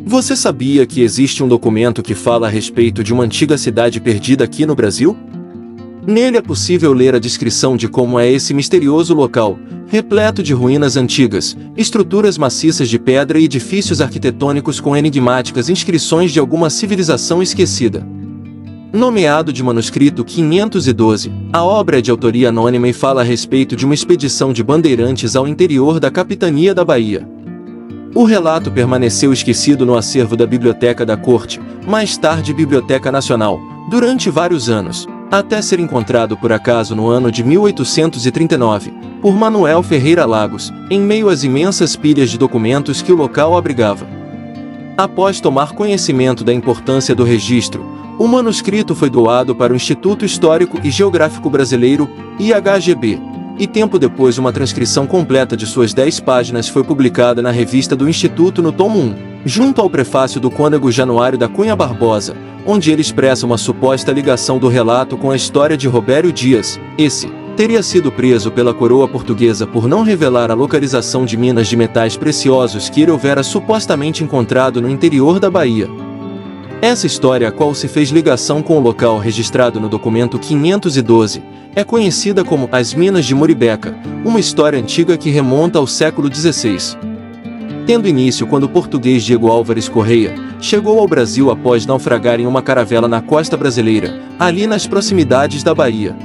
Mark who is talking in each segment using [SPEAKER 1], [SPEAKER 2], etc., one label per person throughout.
[SPEAKER 1] Você sabia que existe um documento que fala a respeito de uma antiga cidade perdida aqui no Brasil? Nele é possível ler a descrição de como é esse misterioso local, repleto de ruínas antigas, estruturas maciças de pedra e edifícios arquitetônicos com enigmáticas inscrições de alguma civilização esquecida. Nomeado de manuscrito 512, a obra é de autoria anônima e fala a respeito de uma expedição de bandeirantes ao interior da capitania da Bahia. O relato permaneceu esquecido no acervo da Biblioteca da Corte, mais tarde Biblioteca Nacional, durante vários anos, até ser encontrado por acaso no ano de 1839, por Manuel Ferreira Lagos, em meio às imensas pilhas de documentos que o local abrigava. Após tomar conhecimento da importância do registro, o manuscrito foi doado para o Instituto Histórico e Geográfico Brasileiro, IHGB, e tempo depois uma transcrição completa de suas 10 páginas foi publicada na revista do Instituto no tomo 1, junto ao prefácio do cônego Januário da Cunha Barbosa, onde ele expressa uma suposta ligação do relato com a história de Robério Dias. Esse teria sido preso pela coroa portuguesa por não revelar a localização de minas de metais preciosos que ele houvera supostamente encontrado no interior da Bahia. Essa história, a qual se fez ligação com o local registrado no documento 512, é conhecida como as Minas de Muribeca, uma história antiga que remonta ao século XVI. Tendo início quando o português Diego Álvares Correia chegou ao Brasil após naufragar em uma caravela na costa brasileira, ali nas proximidades da Bahia.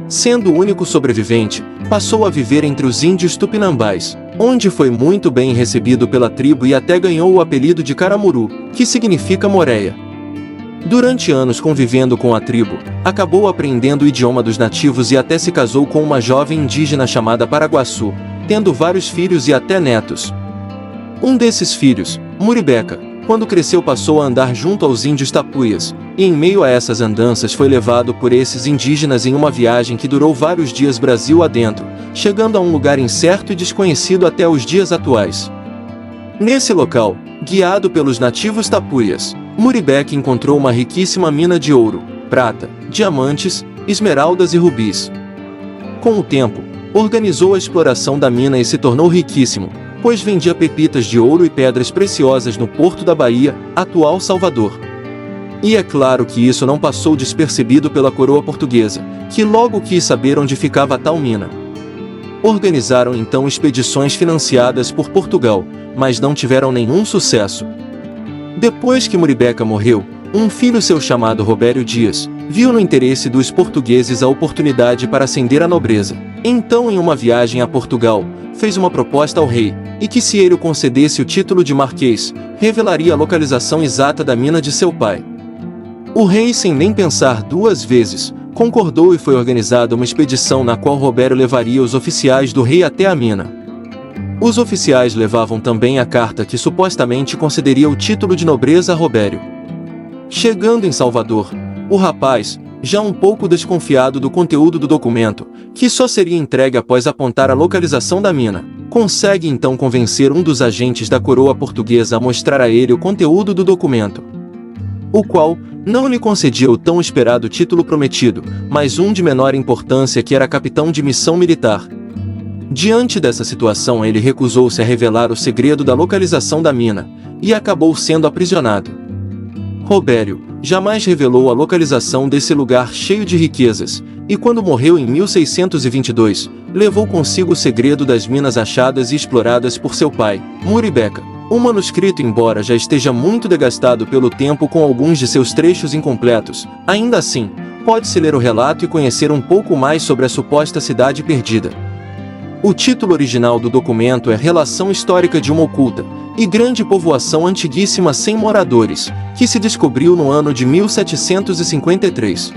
[SPEAKER 1] Sendo o único sobrevivente, passou a viver entre os índios tupinambás, onde foi muito bem recebido pela tribo e até ganhou o apelido de Caramuru, que significa moreia. Durante anos convivendo com a tribo, acabou aprendendo o idioma dos nativos e até se casou com uma jovem indígena chamada Paraguaçu, tendo vários filhos e até netos. Um desses filhos, Muribeca, quando cresceu passou a andar junto aos índios tapuias, e em meio a essas andanças foi levado por esses indígenas em uma viagem que durou vários dias Brasil adentro, chegando a um lugar incerto e desconhecido até os dias atuais. Nesse local, guiado pelos nativos tapuias, Muribeca encontrou uma riquíssima mina de ouro, prata, diamantes, esmeraldas e rubis. Com o tempo, organizou a exploração da mina e se tornou riquíssimo, pois vendia pepitas de ouro e pedras preciosas no porto da Bahia, atual Salvador. E é claro que isso não passou despercebido pela coroa portuguesa, que logo quis saber onde ficava a tal mina. Organizaram então expedições financiadas por Portugal, mas não tiveram nenhum sucesso. Depois que Muribeca morreu, um filho seu chamado Robério Dias, viu no interesse dos portugueses a oportunidade para ascender à nobreza. Então, em uma viagem a Portugal, fez uma proposta ao rei, e que se ele o concedesse o título de marquês, revelaria a localização exata da mina de seu pai. O rei, sem nem pensar duas vezes, concordou e foi organizada uma expedição na qual Robério levaria os oficiais do rei até a mina. Os oficiais levavam também a carta que supostamente concederia o título de nobreza a Robério. Chegando em Salvador, o rapaz, já um pouco desconfiado do conteúdo do documento, que só seria entregue após apontar a localização da mina, consegue então convencer um dos agentes da coroa portuguesa a mostrar a ele o conteúdo do documento, o qual não lhe concedia o tão esperado título prometido, mas um de menor importância que era capitão de missão militar. Diante dessa situação, ele recusou-se a revelar o segredo da localização da mina, e acabou sendo aprisionado. Robério jamais revelou a localização desse lugar cheio de riquezas, e quando morreu em 1622, levou consigo o segredo das minas achadas e exploradas por seu pai, Muribeca. O manuscrito, embora já esteja muito desgastado pelo tempo com alguns de seus trechos incompletos, ainda assim, pode-se ler o relato e conhecer um pouco mais sobre a suposta cidade perdida. O título original do documento é Relação Histórica de uma Oculta e Grande Povoação Antiguíssima Sem Moradores, que se descobriu no ano de 1753.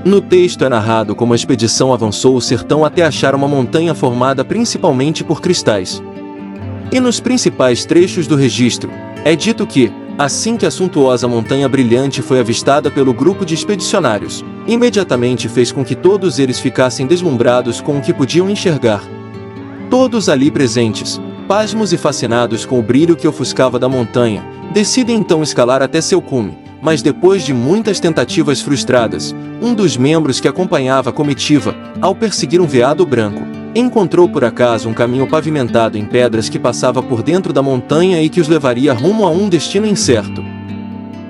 [SPEAKER 1] No texto é narrado como a expedição avançou o sertão até achar uma montanha formada principalmente por cristais. E nos principais trechos do registro, é dito que, assim que a suntuosa montanha brilhante foi avistada pelo grupo de expedicionários, imediatamente fez com que todos eles ficassem deslumbrados com o que podiam enxergar. Todos ali presentes, pasmos e fascinados com o brilho que ofuscava da montanha, decidem então escalar até seu cume, mas depois de muitas tentativas frustradas, um dos membros que acompanhava a comitiva, ao perseguir um veado branco, Encontrou por acaso um caminho pavimentado em pedras que passava por dentro da montanha e que os levaria rumo a um destino incerto.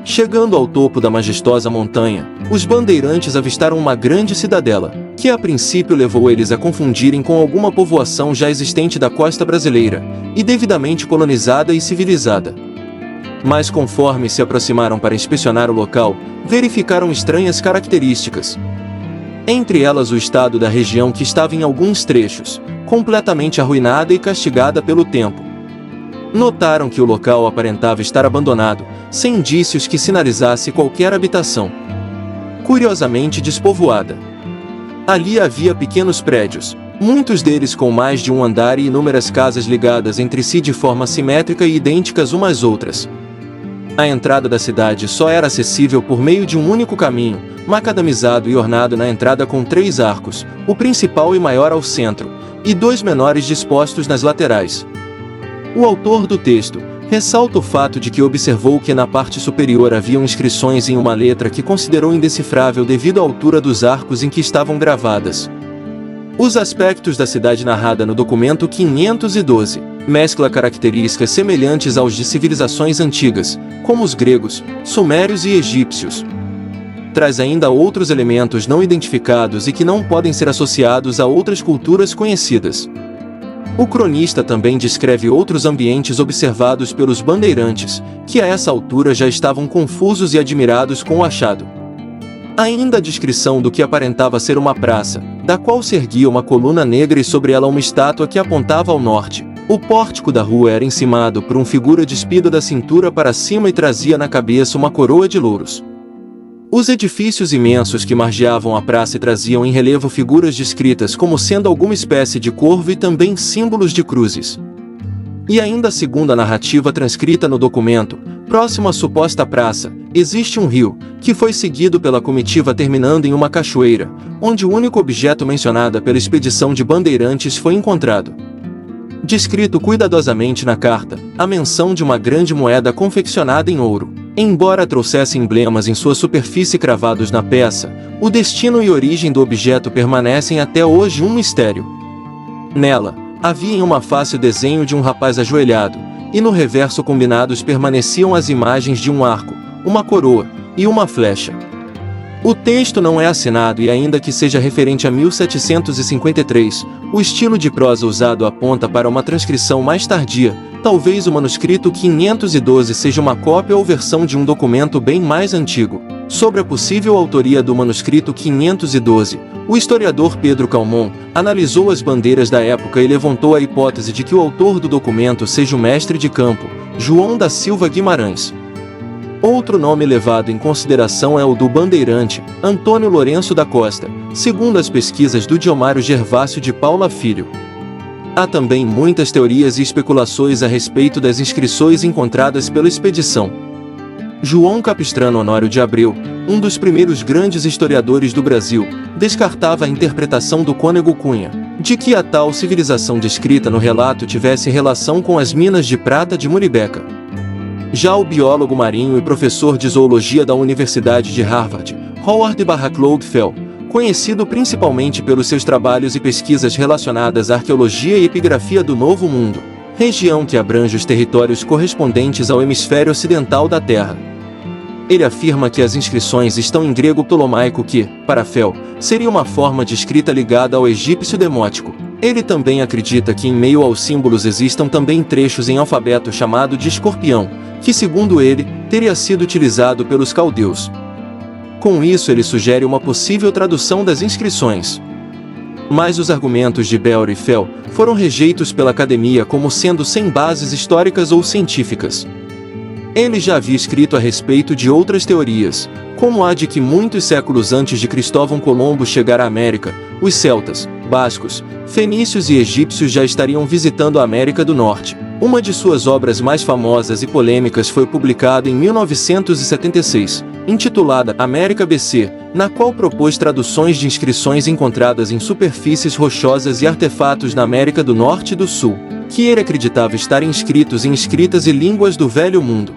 [SPEAKER 1] Chegando ao topo da majestosa montanha, os bandeirantes avistaram uma grande cidadela, que a princípio levou eles a confundirem com alguma povoação já existente da costa brasileira, e devidamente colonizada e civilizada. Mas conforme se aproximaram para inspecionar o local, verificaram estranhas características. Entre elas o estado da região, que estava em alguns trechos completamente arruinada e castigada pelo tempo. Notaram que o local aparentava estar abandonado, sem indícios que sinalizasse qualquer habitação. Curiosamente despovoada. Ali havia pequenos prédios, muitos deles com mais de um andar e inúmeras casas ligadas entre si de forma simétrica e idênticas umas às outras. A entrada da cidade só era acessível por meio de um único caminho, macadamizado e ornado na entrada com 3 arcos, o principal e maior ao centro, e 2 menores dispostos nas laterais. O autor do texto ressalta o fato de que observou que na parte superior haviam inscrições em uma letra que considerou indecifrável devido à altura dos arcos em que estavam gravadas. Os aspectos da cidade narrada no documento 512 mescla características semelhantes aos de civilizações antigas, como os gregos, sumérios e egípcios. Traz ainda outros elementos não identificados e que não podem ser associados a outras culturas conhecidas. O cronista também descreve outros ambientes observados pelos bandeirantes, que a essa altura já estavam confusos e admirados com o achado. Ainda a descrição do que aparentava ser uma praça, da qual se erguia uma coluna negra e sobre ela uma estátua que apontava ao norte. O pórtico da rua era encimado por uma figura despida da cintura para cima e trazia na cabeça uma coroa de louros. Os edifícios imensos que margeavam a praça traziam em relevo figuras descritas como sendo alguma espécie de corvo e também símbolos de cruzes. E ainda segundo a narrativa transcrita no documento, próximo à suposta praça, existe um rio, que foi seguido pela comitiva terminando em uma cachoeira, onde o único objeto mencionado pela expedição de bandeirantes foi encontrado. Descrito cuidadosamente na carta, a menção de uma grande moeda confeccionada em ouro. Embora trouxesse emblemas em sua superfície cravados na peça, o destino e origem do objeto permanecem até hoje um mistério. Nela, havia em uma face o desenho de um rapaz ajoelhado, e no reverso combinados permaneciam as imagens de um arco, uma coroa e uma flecha. O texto não é assinado e ainda que seja referente a 1753, o estilo de prosa usado aponta para uma transcrição mais tardia. Talvez o manuscrito 512 seja uma cópia ou versão de um documento bem mais antigo. Sobre a possível autoria do manuscrito 512, o historiador Pedro Calmon analisou as bandeiras da época e levantou a hipótese de que o autor do documento seja o mestre de campo, João da Silva Guimarães. Outro nome levado em consideração é o do bandeirante, Antônio Lourenço da Costa, segundo as pesquisas do Diomário Gervásio de Paula Filho. Há também muitas teorias e especulações a respeito das inscrições encontradas pela expedição. João Capistrano Honório de Abreu, um dos primeiros grandes historiadores do Brasil, descartava a interpretação do Cônego Cunha, de que a tal civilização descrita no relato tivesse relação com as minas de prata de Muribeca. Já o biólogo marinho e professor de zoologia da Universidade de Harvard, Howard Cloudfell, conhecido principalmente pelos seus trabalhos e pesquisas relacionadas à arqueologia e epigrafia do Novo Mundo, região que abrange os territórios correspondentes ao hemisfério ocidental da Terra. Ele afirma que as inscrições estão em grego ptolomaico que, para Fel, seria uma forma de escrita ligada ao egípcio demótico. Ele também acredita que em meio aos símbolos existam também trechos em alfabeto chamado de escorpião, que segundo ele, teria sido utilizado pelos caldeus. Com isso ele sugere uma possível tradução das inscrições. Mas os argumentos de Bell e Fel foram rejeitos pela academia como sendo sem bases históricas ou científicas. Ele já havia escrito a respeito de outras teorias, como a de que muitos séculos antes de Cristóvão Colombo chegar à América, os celtas, bascos, fenícios e egípcios já estariam visitando a América do Norte. Uma de suas obras mais famosas e polêmicas foi publicada em 1976, intitulada América BC, na qual propôs traduções de inscrições encontradas em superfícies rochosas e artefatos na América do Norte e do Sul, que ele acreditava estarem inscritos em escritas e línguas do Velho Mundo.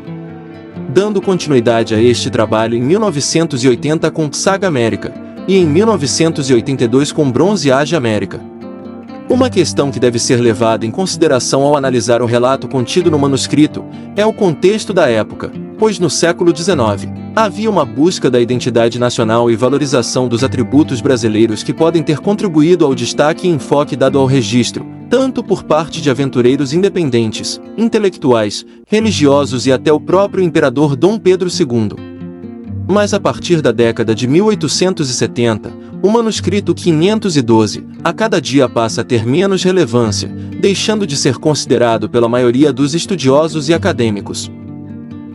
[SPEAKER 1] Dando continuidade a este trabalho em 1980 com Saga América, e em 1982 com Bronze Age América. Uma questão que deve ser levada em consideração ao analisar o relato contido no manuscrito é o contexto da época, pois no século XIX havia uma busca da identidade nacional e valorização dos atributos brasileiros que podem ter contribuído ao destaque e enfoque dado ao registro, tanto por parte de aventureiros independentes, intelectuais, religiosos e até o próprio imperador Dom Pedro II. Mas a partir da década de 1870, o manuscrito 512, a cada dia passa a ter menos relevância, deixando de ser considerado pela maioria dos estudiosos e acadêmicos.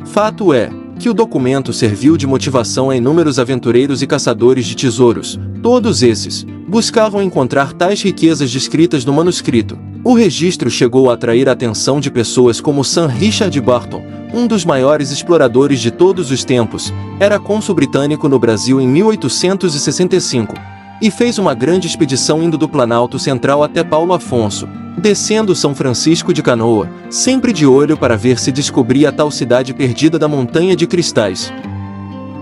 [SPEAKER 1] Fato é que o documento serviu de motivação a inúmeros aventureiros e caçadores de tesouros. Todos esses buscavam encontrar tais riquezas descritas no manuscrito. O registro chegou a atrair a atenção de pessoas como Sir Richard Barton, um dos maiores exploradores de todos os tempos, era cônsul britânico no Brasil em 1865, e fez uma grande expedição indo do Planalto Central até Paulo Afonso, descendo São Francisco de Canoa, sempre de olho para ver se descobria a tal cidade perdida da Montanha de Cristais.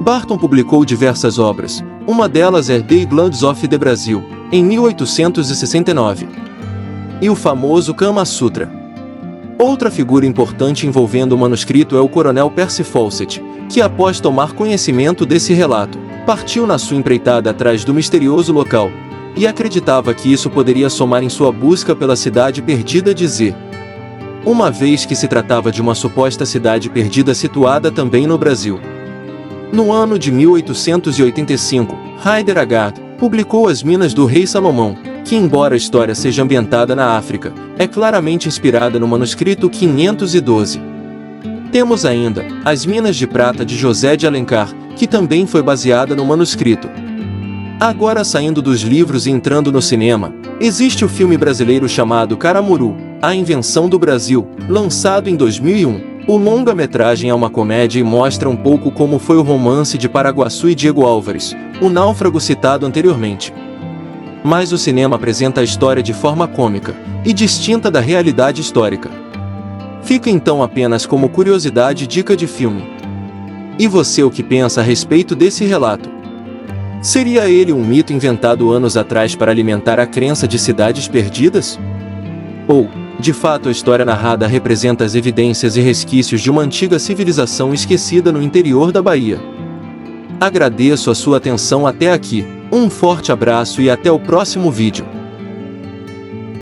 [SPEAKER 1] Barton publicou diversas obras, uma delas é The Islands of the Brasil, em 1869, e o famoso Kama Sutra. Outra figura importante envolvendo o manuscrito é o coronel Percy Fawcett, que após tomar conhecimento desse relato, partiu na sua empreitada atrás do misterioso local, e acreditava que isso poderia somar em sua busca pela cidade perdida de Z. Uma vez que se tratava de uma suposta cidade perdida situada também no Brasil. No ano de 1885, Hyder Haggard publicou As Minas do Rei Salomão, que embora a história seja ambientada na África, é claramente inspirada no manuscrito 512. Temos ainda As Minas de Prata de José de Alencar, que também foi baseada no manuscrito. Agora saindo dos livros e entrando no cinema, existe o filme brasileiro chamado Caramuru, A Invenção do Brasil, lançado em 2001. O longa-metragem é uma comédia e mostra um pouco como foi o romance de Paraguaçu e Diego Álvares, o náufrago citado anteriormente. Mas o cinema apresenta a história de forma cômica e distinta da realidade histórica. Fica então apenas como curiosidade e dica de filme. E você o que pensa a respeito desse relato? Seria ele um mito inventado anos atrás para alimentar a crença de cidades perdidas? Ou, de fato, a história narrada representa as evidências e resquícios de uma antiga civilização esquecida no interior da Bahia? Agradeço a sua atenção até aqui, um forte abraço e até o próximo vídeo.